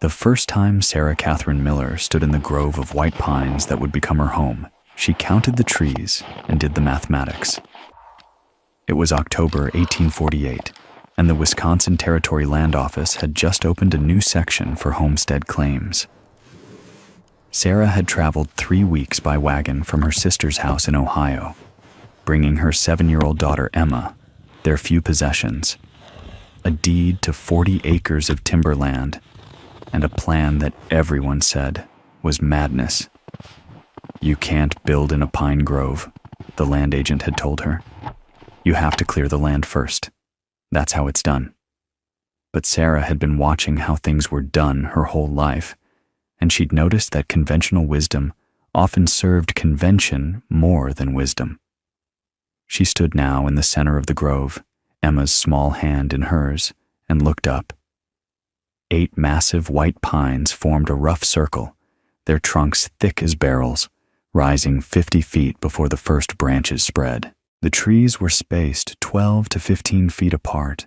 The first time Sarah Catherine Miller stood in the grove of white pines that would become her home, she counted the trees and did the mathematics. It was October 1848, and the Wisconsin Territory Land Office had just opened a new section for homestead claims. Sarah had traveled 3 weeks by wagon from her sister's house in Ohio, bringing her 7-year-old daughter Emma their few possessions, a deed to 40 acres of timberland, and a plan that everyone said was madness. "You can't build in a pine grove," the land agent had told her. "You have to clear the land first. That's how it's done." But Sarah had been watching how things were done her whole life, and she'd noticed that conventional wisdom often served convention more than wisdom. She stood now in the center of the grove, Emma's small hand in hers, and looked up. 8 massive white pines formed a rough circle, their trunks thick as barrels, rising 50 feet before the first branches spread. The trees were spaced 12 to 15 feet apart,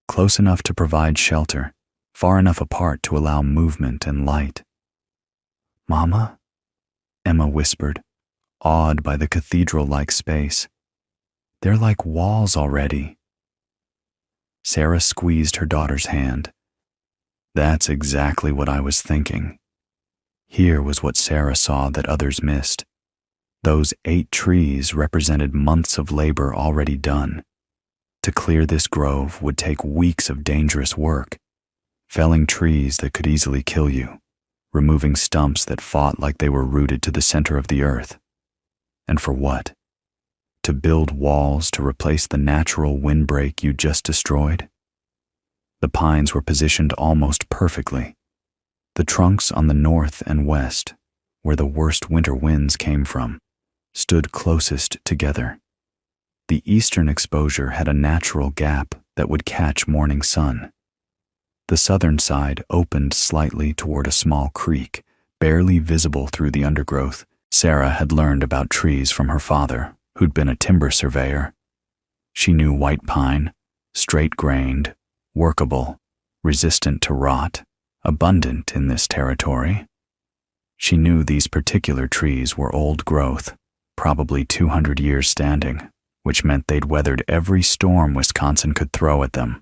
close enough to provide shelter, far enough apart to allow movement and light. "Mama?" Emma whispered, awed by the cathedral-like space. "They're like walls already." Sarah squeezed her daughter's hand. "That's exactly what I was thinking." Here was what Sarah saw that others missed. Those 8 trees represented months of labor already done. To clear this grove would take weeks of dangerous work, felling trees that could easily kill you, removing stumps that fought like they were rooted to the center of the earth. And for what? To build walls to replace the natural windbreak you just destroyed? The pines were positioned almost perfectly. The trunks on the north and west, where the worst winter winds came from, stood closest together. The eastern exposure had a natural gap that would catch morning sun. The southern side opened slightly toward a small creek, barely visible through the undergrowth. Sarah had learned about trees from her father, who'd been a timber surveyor. She knew white pine, straight-grained, workable, resistant to rot, abundant in this territory. She knew these particular trees were old growth, probably 200 years standing, which meant they'd weathered every storm Wisconsin could throw at them.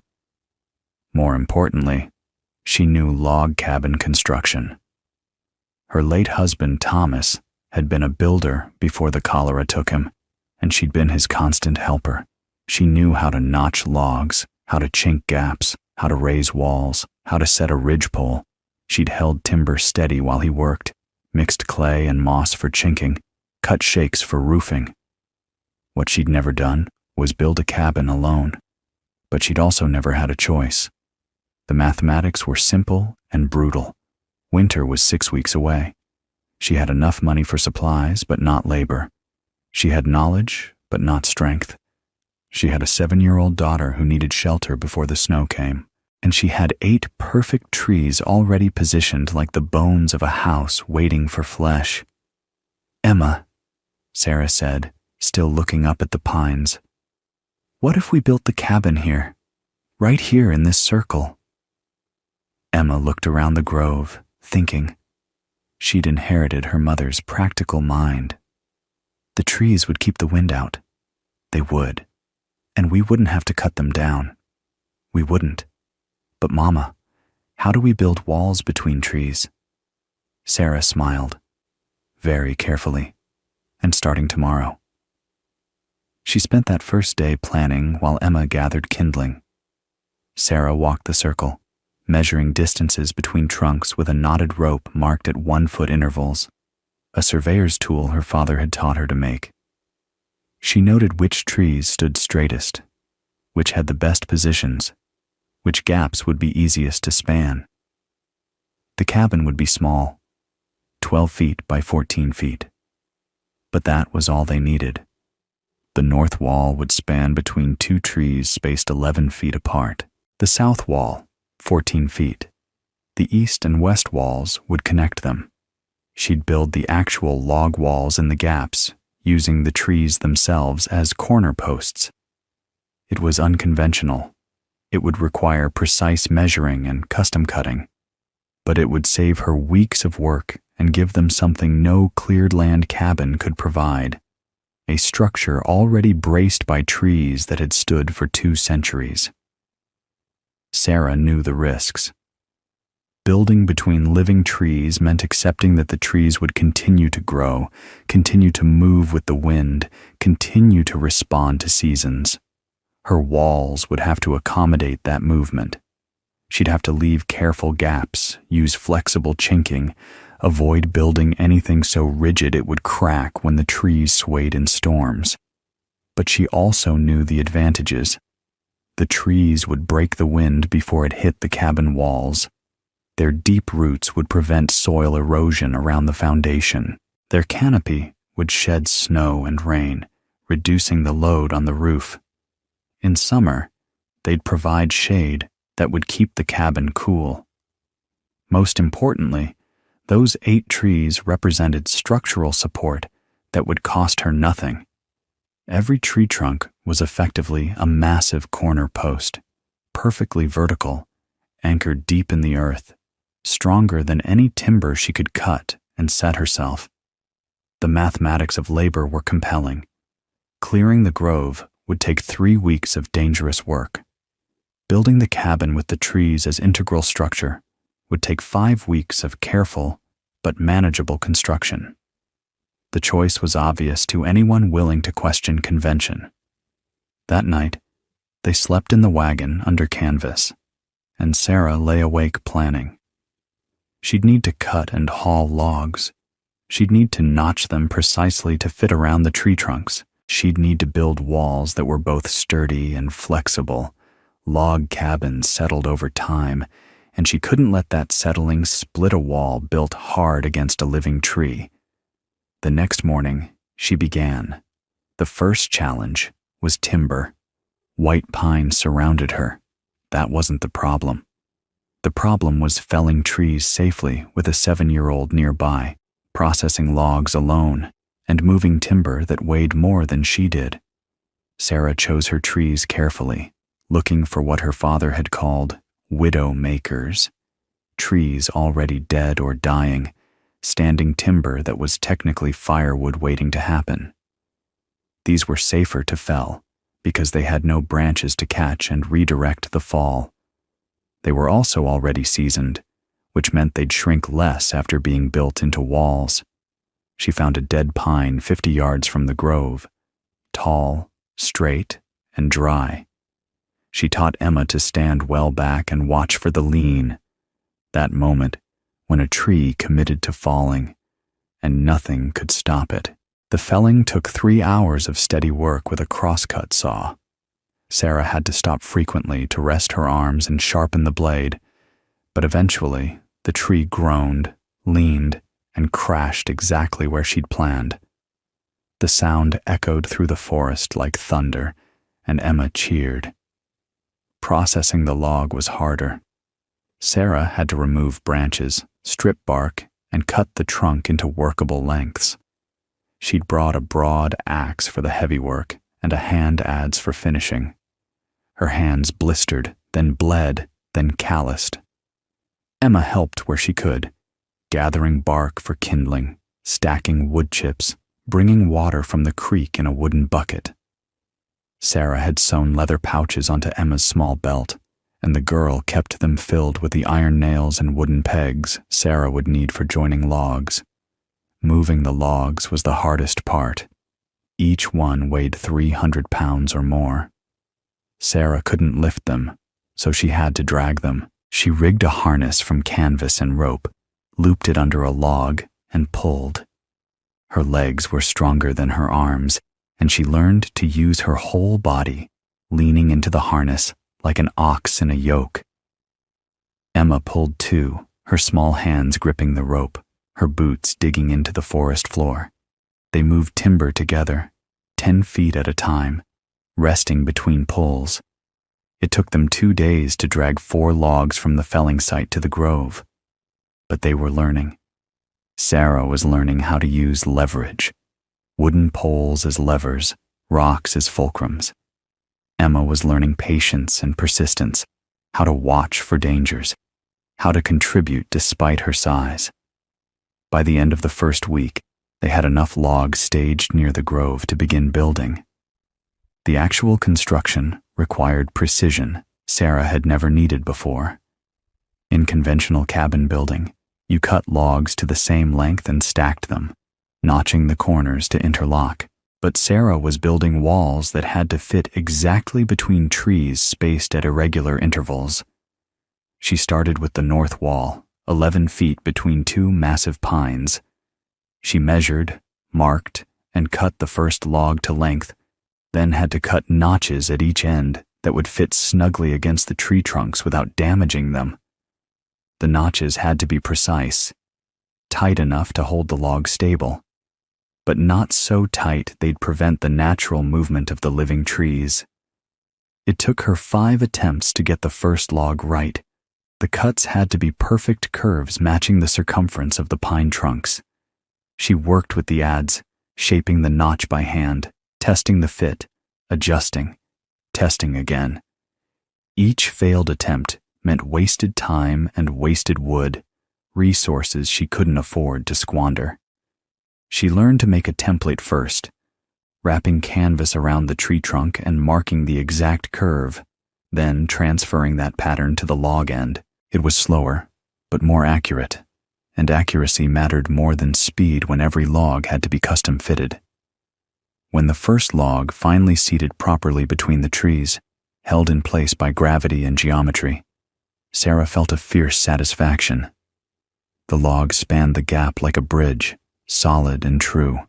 More importantly, she knew log cabin construction. Her late husband, Thomas, had been a builder before the cholera took him, and she'd been his constant helper. She knew how to notch logs, how to chink gaps, how to raise walls, how to set a ridgepole. She'd held timber steady while he worked, mixed clay and moss for chinking, cut shakes for roofing. What she'd never done was build a cabin alone, but she'd also never had a choice. The mathematics were simple and brutal. Winter was 6 weeks away. She had enough money for supplies, but not labor. She had knowledge, but not strength. She had a 7-year-old daughter who needed shelter before the snow came, and she had 8 perfect trees already positioned like the bones of a house waiting for flesh. "Emma," Sarah said, still looking up at the pines, "what if we built the cabin here, right here in this circle?" Emma looked around the grove, thinking. She'd inherited her mother's practical mind. The trees would keep the wind out. They would. And we wouldn't have to cut them down. We wouldn't. But Mama, how do we build walls between trees? Sarah smiled, very carefully, and starting tomorrow. She spent that first day planning while Emma gathered kindling. Sarah walked the circle, measuring distances between trunks with a knotted rope marked at 1-foot intervals, a surveyor's tool her father had taught her to make. She noted which trees stood straightest, which had the best positions, which gaps would be easiest to span. The cabin would be small, 12 feet by 14 feet. But that was all they needed. The north wall would span between 2 trees spaced 11 feet apart. The south wall, 14 feet. The east and west walls would connect them. She'd build the actual log walls in the gaps, using the trees themselves as corner posts. It was unconventional. It would require precise measuring and custom cutting. but it would save her weeks of work and give them something no cleared land cabin could provide: a structure already braced by trees that had stood for 2 centuries. Sarah knew the risks. Building between living trees meant accepting that the trees would continue to grow, continue to move with the wind, continue to respond to seasons. Her walls would have to accommodate that movement. She'd have to leave careful gaps, use flexible chinking, avoid building anything so rigid it would crack when the trees swayed in storms. But she also knew the advantages. The trees would break the wind before it hit the cabin walls. Their deep roots would prevent soil erosion around the foundation. Their canopy would shed snow and rain, reducing the load on the roof. In summer, they'd provide shade that would keep the cabin cool. Most importantly, those 8 trees represented structural support that would cost her nothing. Every tree trunk was effectively a massive corner post, perfectly vertical, anchored deep in the earth, stronger than any timber she could cut and set herself. The mathematics of labor were compelling. Clearing the grove would take 3 weeks of dangerous work. Building the cabin with the trees as integral structure would take 5 weeks of careful but manageable construction. The choice was obvious to anyone willing to question convention. That night, they slept in the wagon under canvas, and Sarah lay awake planning. She'd need to cut and haul logs. She'd need to notch them precisely to fit around the tree trunks. She'd need to build walls that were both sturdy and flexible. Log cabins settled over time, and she couldn't let that settling split a wall built hard against a living tree. The next morning, she began. The first challenge was timber. White pine surrounded her. That wasn't the problem. The problem was felling trees safely with a 7-year-old nearby, processing logs alone, and moving timber that weighed more than she did. Sarah chose her trees carefully, looking for what her father had called widow makers, trees already dead or dying, standing timber that was technically firewood waiting to happen. These were safer to fell because they had no branches to catch and redirect the fall. They were also already seasoned, which meant they'd shrink less after being built into walls. She found a dead pine 50 yards from the grove, tall, straight, and dry. She taught Emma to stand well back and watch for the lean, that moment when a tree committed to falling, and nothing could stop it. The felling took 3 hours of steady work with a crosscut saw. Sarah had to stop frequently to rest her arms and sharpen the blade, but eventually the tree groaned, leaned, and crashed exactly where she'd planned. The sound echoed through the forest like thunder, and Emma cheered. Processing the log was harder. Sarah had to remove branches, strip bark, and cut the trunk into workable lengths. She'd brought a broad axe for the heavy work and a hand adze for finishing. Her hands blistered, then bled, then calloused. Emma helped where she could, gathering bark for kindling, stacking wood chips, bringing water from the creek in a wooden bucket. Sarah had sewn leather pouches onto Emma's small belt, and the girl kept them filled with the iron nails and wooden pegs Sarah would need for joining logs. Moving the logs was the hardest part. Each one weighed 300 pounds or more. Sarah couldn't lift them, so she had to drag them. She rigged a harness from canvas and rope, looped it under a log, and pulled. Her legs were stronger than her arms, and she learned to use her whole body, leaning into the harness like an ox in a yoke. Emma pulled too, her small hands gripping the rope, her boots digging into the forest floor. They moved timber together, 10 feet at a time, resting between pulls. It took them 2 days to drag 4 logs from the felling site to the grove. But they were learning. Sarah was learning how to use leverage. Wooden poles as levers, rocks as fulcrums. Emma was learning patience and persistence, how to watch for dangers, how to contribute despite her size. By the end of the first week, they had enough logs staged near the grove to begin building. The actual construction required precision Sarah had never needed before. In conventional cabin building, you cut logs to the same length and stacked them, notching the corners to interlock. But Sarah was building walls that had to fit exactly between trees spaced at irregular intervals. She started with the north wall, 11 feet between two massive pines. She measured, marked, and cut the first log to length, then had to cut notches at each end that would fit snugly against the tree trunks without damaging them. The notches had to be precise, tight enough to hold the log stable, but not so tight they'd prevent the natural movement of the living trees. It took her 5 attempts to get the first log right. The cuts had to be perfect curves matching the circumference of the pine trunks. She worked with the adze, shaping the notch by hand, testing the fit, adjusting, testing again. Each failed attempt meant wasted time and wasted wood, resources she couldn't afford to squander. She learned to make a template first, wrapping canvas around the tree trunk and marking the exact curve, then transferring that pattern to the log end. It was slower, but more accurate, and accuracy mattered more than speed when every log had to be custom fitted. When the first log finally seated properly between the trees, held in place by gravity and geometry, Sarah felt a fierce satisfaction. The log spanned the gap like a bridge, solid and true.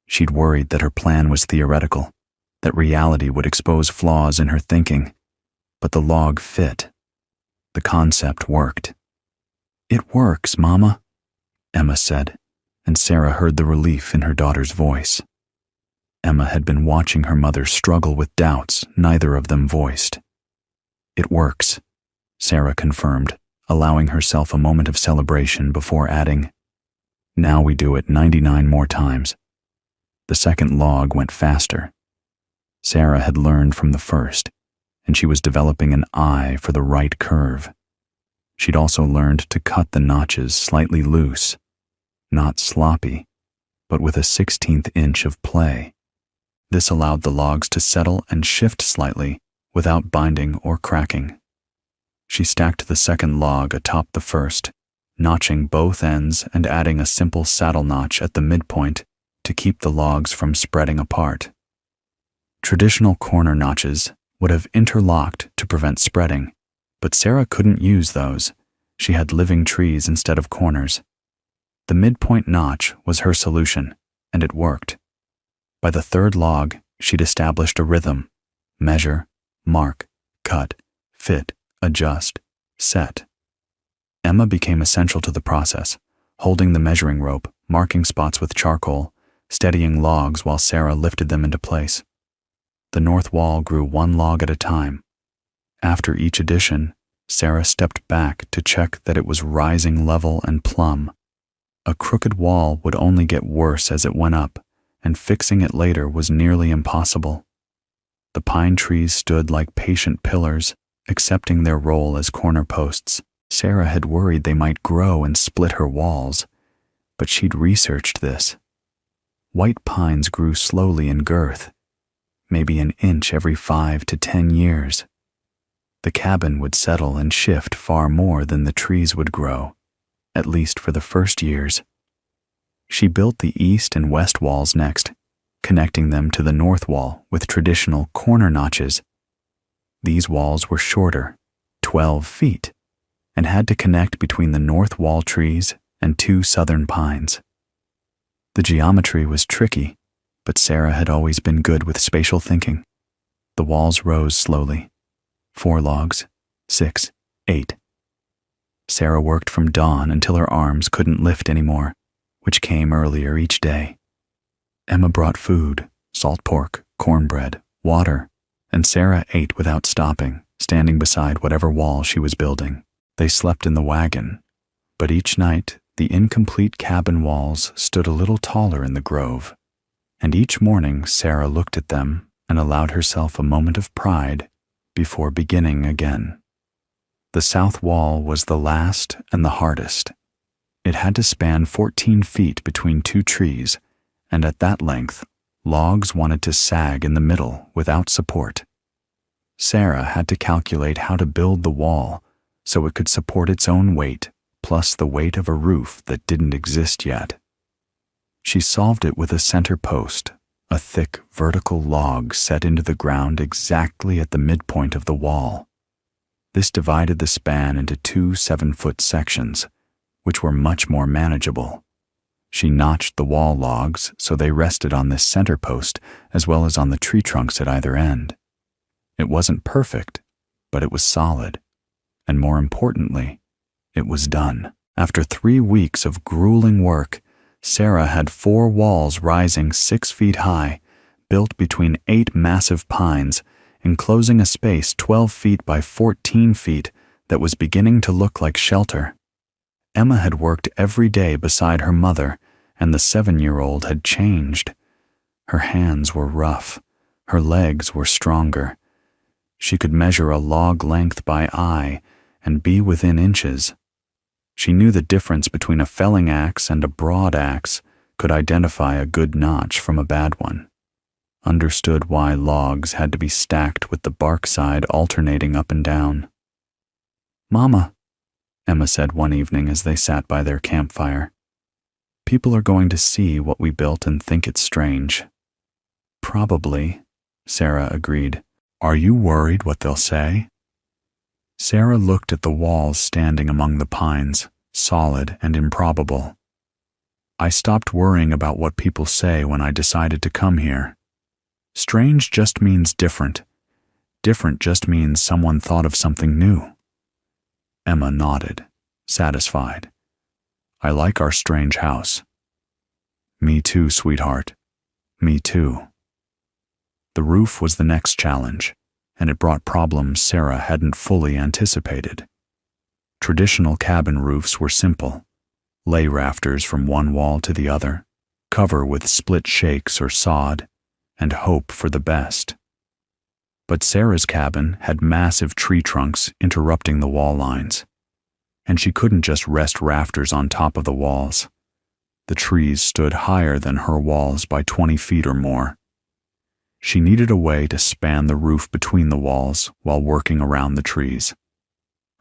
She'd worried that her plan was theoretical, that reality would expose flaws in her thinking, but the log fit. The concept worked. "It works, Mama," Emma said, and Sarah heard the relief in her daughter's voice. Emma had been watching her mother struggle with doubts neither of them voiced. "It works," Sarah confirmed, allowing herself a moment of celebration before adding, "Now we do it 99 more times." The second log went faster. Sarah had learned from the first, and she was developing an eye for the right curve. She'd also learned to cut the notches slightly loose, not sloppy, but with a 16th inch of play. This allowed the logs to settle and shift slightly without binding or cracking. She stacked the second log atop the first, notching both ends and adding a simple saddle notch at the midpoint to keep the logs from spreading apart. Traditional corner notches would have interlocked to prevent spreading, but Sarah couldn't use those. She had living trees instead of corners. The midpoint notch was her solution, and it worked. By the third log, she'd established a rhythm: measure, mark, cut, fit, adjust, set. Emma became essential to the process, holding the measuring rope, marking spots with charcoal, steadying logs while Sarah lifted them into place. The north wall grew 1 log at a time. After each addition, Sarah stepped back to check that it was rising level and plumb. A crooked wall would only get worse as it went up, and fixing it later was nearly impossible. The pine trees stood like patient pillars, accepting their role as corner posts. Sarah had worried they might grow and split her walls, but she'd researched this. White pines grew slowly in girth, maybe an inch every 5 to 10 years. The cabin would settle and shift far more than the trees would grow, at least for the first years. She built the east and west walls next, connecting them to the north wall with traditional corner notches. These walls were shorter, 12 feet, and had to connect between the north wall trees and 2 southern pines. The geometry was tricky, but Sarah had always been good with spatial thinking. The walls rose slowly. 4 logs, 6, 8. Sarah worked from dawn until her arms couldn't lift anymore, which came earlier each day. Emma brought food, salt pork, cornbread, water, and Sarah ate without stopping, standing beside whatever wall she was building. They slept in the wagon, but each night the incomplete cabin walls stood a little taller in the grove, and each morning Sarah looked at them and allowed herself a moment of pride before beginning again. The south wall was the last and the hardest. It had to span 14 feet between two trees, and at that length, logs wanted to sag in the middle without support. Sarah had to calculate how to build the wall so it could support its own weight, plus the weight of a roof that didn't exist yet. She solved it with a center post, a thick vertical log set into the ground exactly at the midpoint of the wall. This divided the span into two 7-foot sections, which were much more manageable. She notched the wall logs so they rested on this center post as well as on the tree trunks at either end. It wasn't perfect, but it was solid. And more importantly, it was done. After 3 weeks of grueling work, Sarah had 4 walls rising 6 feet high, built between 8 massive pines, enclosing a space 12 feet by 14 feet that was beginning to look like shelter. Emma had worked every day beside her mother, and the 7-year-old had changed. Her hands were rough. Her legs were stronger. She could measure a log length by eye and be within inches. She knew the difference between a felling axe and a broad axe, could identify a good notch from a bad one, understood why logs had to be stacked with the bark side alternating up and down. "Mama," Emma said one evening as they sat by their campfire, "people are going to see what we built and think it's strange." "Probably," Sarah agreed. "Are you worried what they'll say?" Sarah looked at the walls standing among the pines, solid and improbable. "I stopped worrying about what people say when I decided to come here. Strange just means different. Different just means someone thought of something new." Emma nodded, satisfied. "I like our strange house." "Me too, sweetheart. Me too." The roof was the next challenge, and it brought problems Sarah hadn't fully anticipated. Traditional cabin roofs were simple. Lay rafters from one wall to the other, cover with split shakes or sod, and hope for the best. But Sarah's cabin had massive tree trunks interrupting the wall lines, and she couldn't just rest rafters on top of the walls. The trees stood higher than her walls by 20 feet or more. She needed a way to span the roof between the walls while working around the trees.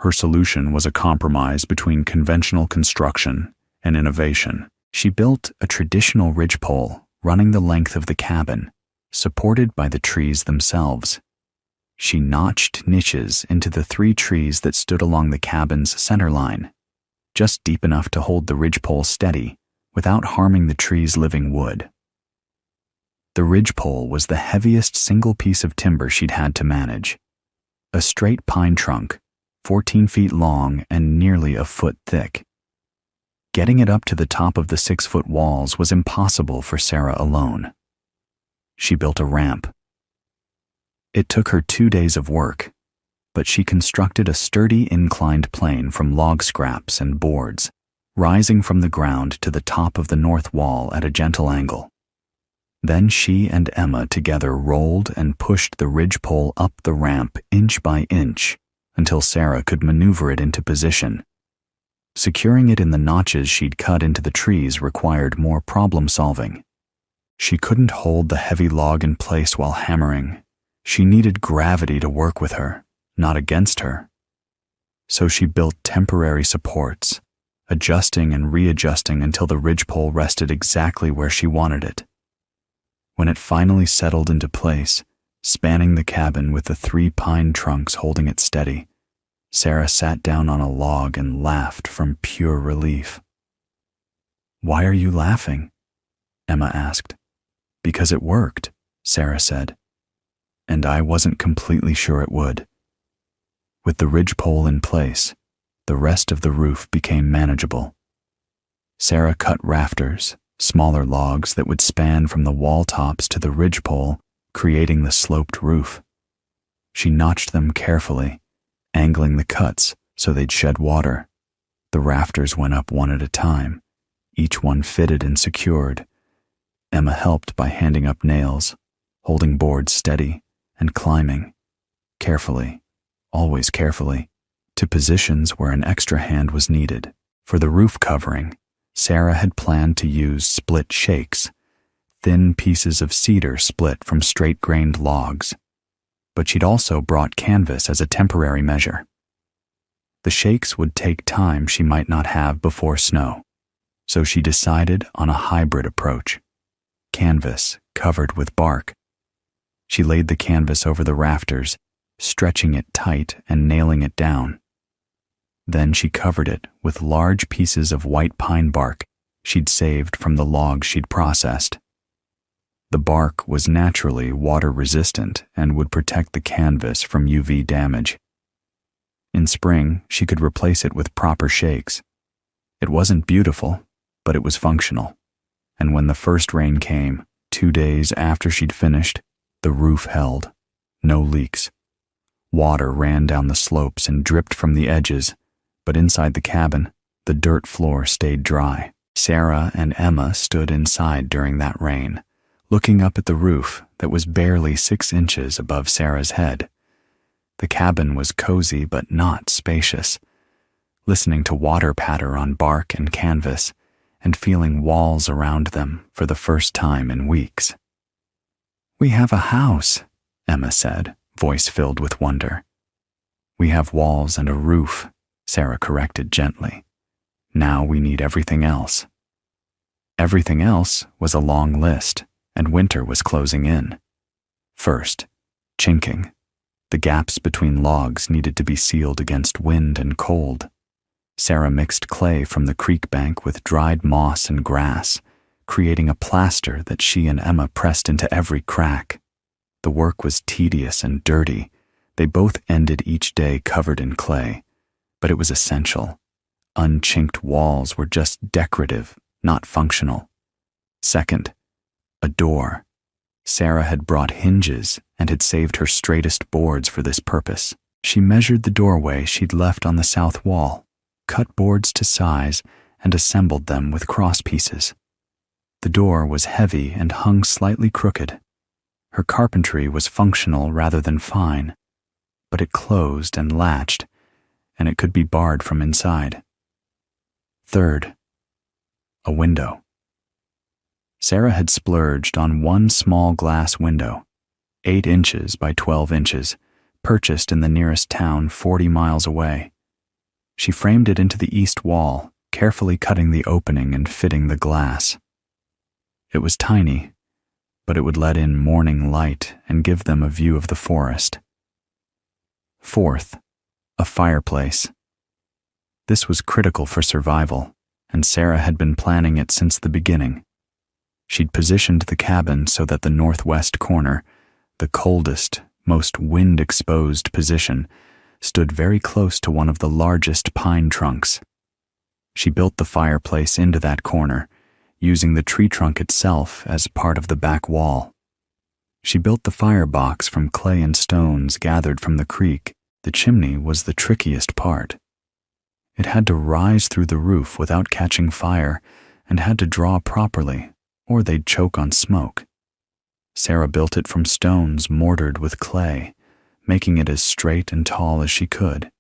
Her solution was a compromise between conventional construction and innovation. She built a traditional ridgepole running the length of the cabin, supported by the trees themselves. She notched niches into the 3 trees that stood along the cabin's center line, just deep enough to hold the ridgepole steady without harming the tree's living wood. The ridgepole was the heaviest single piece of timber she'd had to manage. A straight pine trunk, 14 feet long and nearly a foot thick. Getting it up to the top of the 6-foot walls was impossible for Sarah alone. She built a ramp. It took her 2 days of work, but she constructed a sturdy inclined plane from log scraps and boards, rising from the ground to the top of the north wall at a gentle angle. Then she and Emma together rolled and pushed the ridgepole up the ramp inch by inch until Sarah could maneuver it into position. Securing it in the notches she'd cut into the trees required more problem-solving. She couldn't hold the heavy log in place while hammering. She needed gravity to work with her, not against her. So she built temporary supports, adjusting and readjusting until the ridgepole rested exactly where she wanted it. When it finally settled into place, spanning the cabin with the 3 pine trunks holding it steady, Sarah sat down on a log and laughed from pure relief. "Why are you laughing?" Emma asked. "Because it worked," Sarah said. "And I wasn't completely sure it would." With the ridgepole in place, the rest of the roof became manageable. Sarah cut rafters, smaller logs that would span from the wall tops to the ridgepole, creating the sloped roof. She notched them carefully, angling the cuts so they'd shed water. The rafters went up one at a time, each one fitted and secured. Emma helped by handing up nails, holding boards steady, and climbing, carefully, always carefully, to positions where an extra hand was needed. For the roof covering, Sarah had planned to use split shakes, thin pieces of cedar split from straight-grained logs, but she'd also brought canvas as a temporary measure. The shakes would take time she might not have before snow, so she decided on a hybrid approach. Canvas covered with bark. She laid the canvas over the rafters, stretching it tight and nailing it down. Then she covered it with large pieces of white pine bark she'd saved from the logs she'd processed. The bark was naturally water-resistant and would protect the canvas from UV damage. In spring, she could replace it with proper shakes. It wasn't beautiful, but it was functional. And when the first rain came, 2 days after she'd finished, the roof held. No leaks. Water ran down the slopes and dripped from the edges, but inside the cabin, the dirt floor stayed dry. Sarah and Emma stood inside during that rain, looking up at the roof that was barely 6 inches above Sarah's head. The cabin was cozy but not spacious, listening to water patter on bark and canvas and feeling walls around them for the first time in weeks. "We have a house," Emma said, voice filled with wonder. "We have walls and a roof," Sarah corrected gently. "Now we need everything else." Everything else was a long list, and winter was closing in. First, chinking. The gaps between logs needed to be sealed against wind and cold. Sarah mixed clay from the creek bank with dried moss and grass, creating a plaster that she and Emma pressed into every crack. The work was tedious and dirty. They both ended each day covered in clay, but it was essential. Unchinked walls were just decorative, not functional. Second, a door. Sarah had brought hinges and had saved her straightest boards for this purpose. She measured the doorway she'd left on the south wall, cut boards to size, and assembled them with cross pieces. The door was heavy and hung slightly crooked. Her carpentry was functional rather than fine, but it closed and latched, and it could be barred from inside. Third, a window. Sarah had splurged on one small glass window, 8 inches by 12 inches, purchased in the nearest town 40 miles away. She framed it into the east wall, carefully cutting the opening and fitting the glass. It was tiny, but it would let in morning light and give them a view of the forest. Fourth, a fireplace. This was critical for survival, and Sarah had been planning it since the beginning. She'd positioned the cabin so that the northwest corner, the coldest, most wind-exposed position, stood very close to one of the largest pine trunks. She built the fireplace into that corner, using the tree trunk itself as part of the back wall. She built the firebox from clay and stones gathered from the creek. The chimney was the trickiest part. It had to rise through the roof without catching fire and had to draw properly, or they'd choke on smoke. Sarah built it from stones mortared with clay, making it as straight and tall as she could.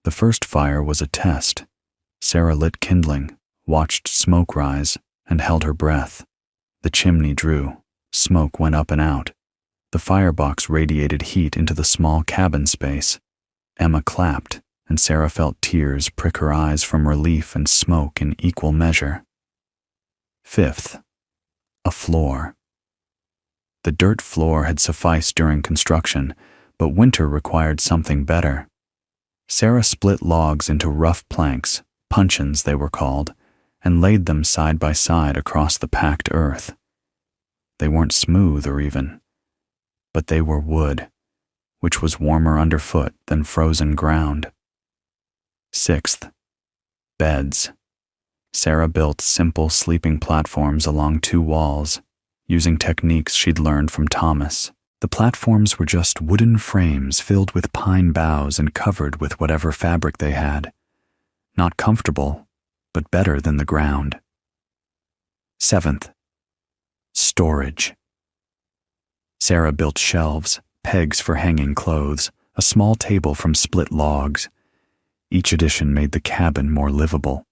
The first fire was a test. Sarah lit kindling, watched smoke rise, and held her breath. The chimney drew. Smoke went up and out. The firebox radiated heat into the small cabin space. Emma clapped, and Sarah felt tears prick her eyes from relief and smoke in equal measure. Fifth, a floor. The dirt floor had sufficed during construction, but winter required something better. Sarah split logs into rough planks, puncheons they were called, and laid them side by side across the packed earth. They weren't smooth or even, but they were wood, which was warmer underfoot than frozen ground. Sixth, beds. Sarah built simple sleeping platforms along 2 walls, using techniques she'd learned from Thomas. The platforms were just wooden frames filled with pine boughs and covered with whatever fabric they had. Not comfortable, but better than the ground. Seventh, storage. Sarah built shelves, pegs for hanging clothes, a small table from split logs. Each addition made the cabin more livable.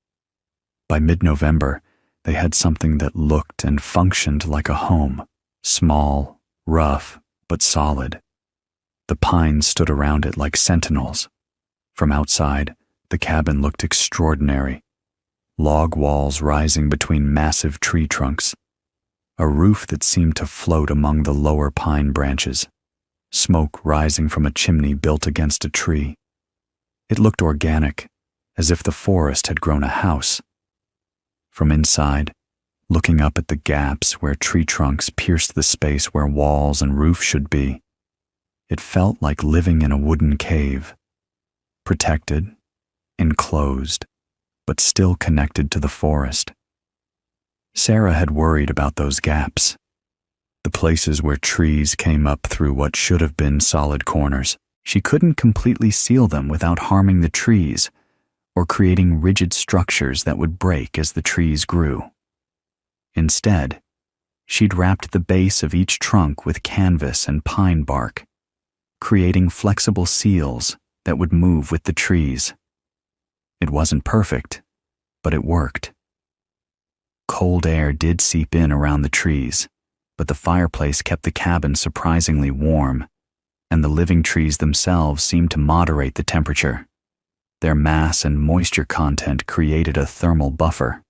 By mid-November, they had something that looked and functioned like a home, small, rough, but solid. The pines stood around it like sentinels. From outside, the cabin looked extraordinary. Log walls rising between massive tree trunks. A roof that seemed to float among the lower pine branches. Smoke rising from a chimney built against a tree. It looked organic, as if the forest had grown a house. From inside, looking up at the gaps where tree trunks pierced the space where walls and roof should be, it felt like living in a wooden cave, protected, enclosed, but still connected to the forest. Sarah had worried about those gaps, the places where trees came up through what should have been solid corners. She couldn't completely seal them without harming the trees or creating rigid structures that would break as the trees grew. Instead, she'd wrapped the base of each trunk with canvas and pine bark, creating flexible seals that would move with the trees. It wasn't perfect, but it worked. Cold air did seep in around the trees, but the fireplace kept the cabin surprisingly warm, and the living trees themselves seemed to moderate the temperature. Their mass and moisture content created a thermal buffer.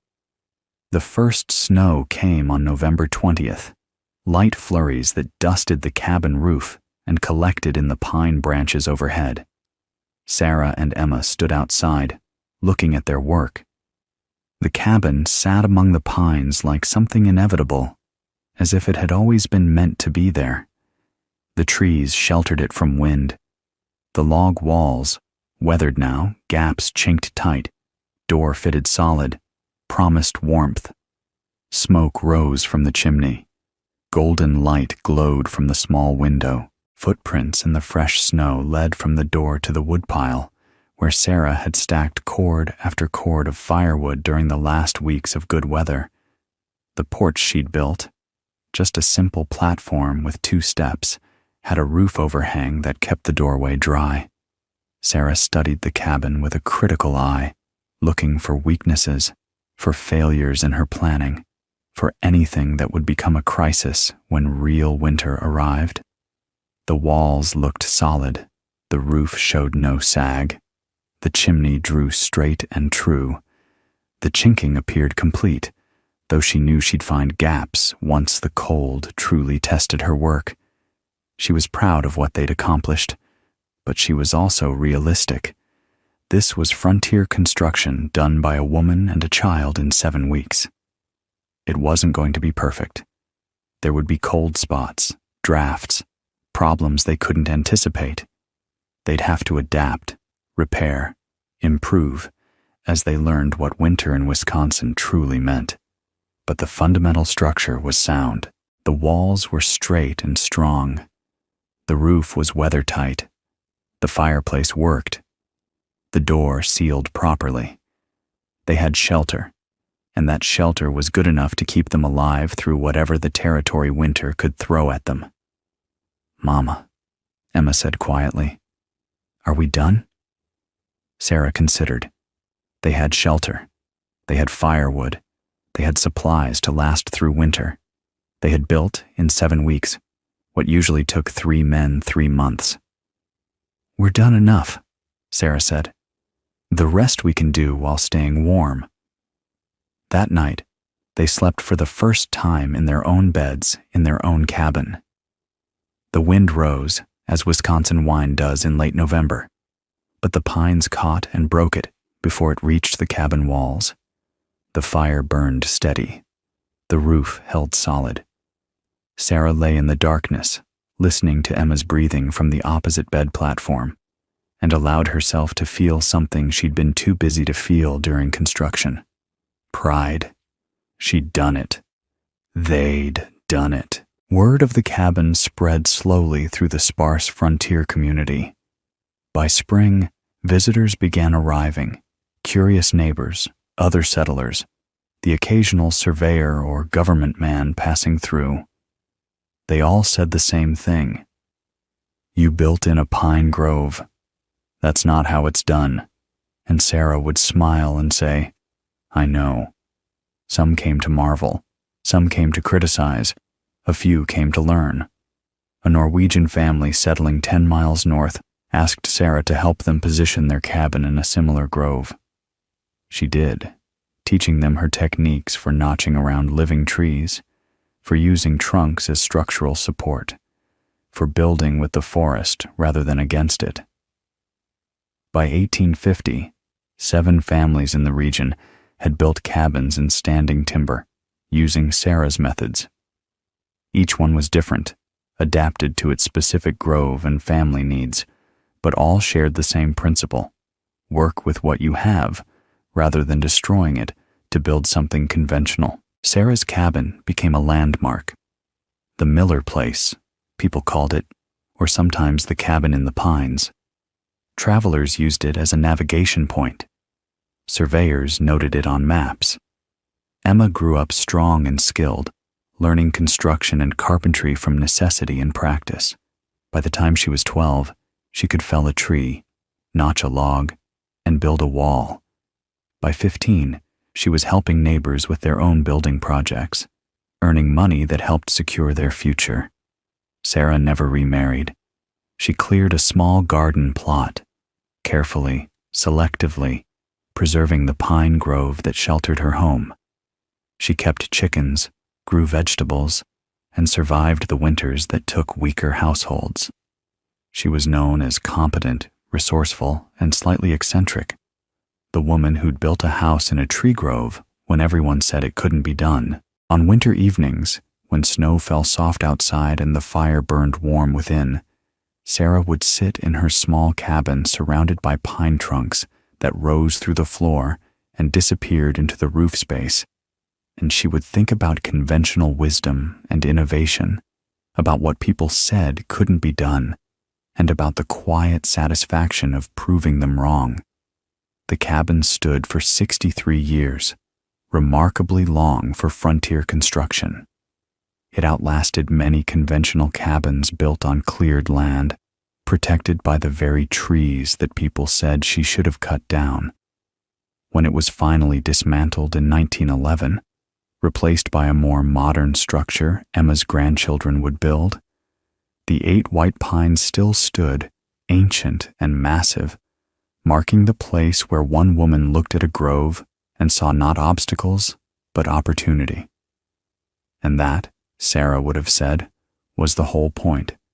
The first snow came on November 20th, light flurries that dusted the cabin roof and collected in the pine branches overhead. Sarah and Emma stood outside, looking at their work. The cabin sat among the pines like something inevitable, as if it had always been meant to be there. The trees sheltered it from wind. The log walls, weathered now, gaps chinked tight, door fitted solid, promised warmth. Smoke rose from the chimney. Golden light glowed from the small window. Footprints in the fresh snow led from the door to the woodpile, where Sarah had stacked cord after cord of firewood during the last weeks of good weather. The porch she'd built, just a simple platform with 2 steps, had a roof overhang that kept the doorway dry. Sarah studied the cabin with a critical eye, looking for weaknesses, for failures in her planning, for anything that would become a crisis when real winter arrived. The walls looked solid, the roof showed no sag. The chimney drew straight and true. The chinking appeared complete, though she knew she'd find gaps once the cold truly tested her work. She was proud of what they'd accomplished, but she was also realistic. This was frontier construction done by a woman and a child in 7 weeks. It wasn't going to be perfect. There would be cold spots, drafts, problems they couldn't anticipate. They'd have to adapt, repair, improve, as they learned what winter in Wisconsin truly meant. But the fundamental structure was sound. The walls were straight and strong. The roof was weather-tight. The fireplace worked. The door sealed properly. They had shelter, and that shelter was good enough to keep them alive through whatever the territory winter could throw at them. "Mama," Emma said quietly, "are we done?" Sarah considered. They had shelter. They had firewood. They had supplies to last through winter. They had built, in 7 weeks, what usually took 3 men 3 months. "We're done enough," Sarah said. "The rest we can do while staying warm." That night, they slept for the first time in their own beds in their own cabin. The wind rose, as Wisconsin wine does in late November, but the pines caught and broke it before it reached the cabin walls. The fire burned steady. The roof held solid. Sarah lay in the darkness, listening to Emma's breathing from the opposite bed platform, and allowed herself to feel something she'd been too busy to feel during construction. Pride. She'd done it. They'd done it. Word of the cabin spread slowly through the sparse frontier community. By spring, visitors began arriving, curious neighbors, other settlers, the occasional surveyor or government man passing through. They all said the same thing. "You built in a pine grove. That's not how it's done. and Sarah would smile and say, "I know." Some came to marvel, some came to criticize, a few came to learn. A Norwegian family settling 10 miles north asked Sarah to help them position their cabin in a similar grove. She did, teaching them her techniques for notching around living trees, for using trunks as structural support, for building with the forest rather than against it. By 1850, 7 families in the region had built cabins in standing timber, using Sarah's methods. Each one was different, adapted to its specific grove and family needs, but all shared the same principle: work with what you have, rather than destroying it to build something conventional. Sarah's cabin became a landmark. The Miller Place, people called it, or sometimes the cabin in the pines. Travelers used it as a navigation point. Surveyors noted it on maps. Emma grew up strong and skilled, learning construction and carpentry from necessity and practice. By the time she was 12, she could fell a tree, notch a log, and build a wall. By 15, she was helping neighbors with their own building projects, earning money that helped secure their future. Sarah never remarried. She cleared a small garden plot, carefully, selectively, preserving the pine grove that sheltered her home. She kept chickens, grew vegetables, and survived the winters that took weaker households. She was known as competent, resourceful, and slightly eccentric, the woman who'd built a house in a tree grove when everyone said it couldn't be done. On winter evenings, when snow fell soft outside and the fire burned warm within, Sarah would sit in her small cabin surrounded by pine trunks that rose through the floor and disappeared into the roof space, and she would think about conventional wisdom and innovation, about what people said couldn't be done, and about the quiet satisfaction of proving them wrong. The cabin stood for 63 years, remarkably long for frontier construction. It outlasted many conventional cabins built on cleared land, protected by the very trees that people said she should have cut down. When it was finally dismantled in 1911, replaced by a more modern structure Emma's grandchildren would build, the 8 white pines still stood, ancient and massive, marking the place where one woman looked at a grove and saw not obstacles, but opportunity. And that, Sarah would have said, was the whole point.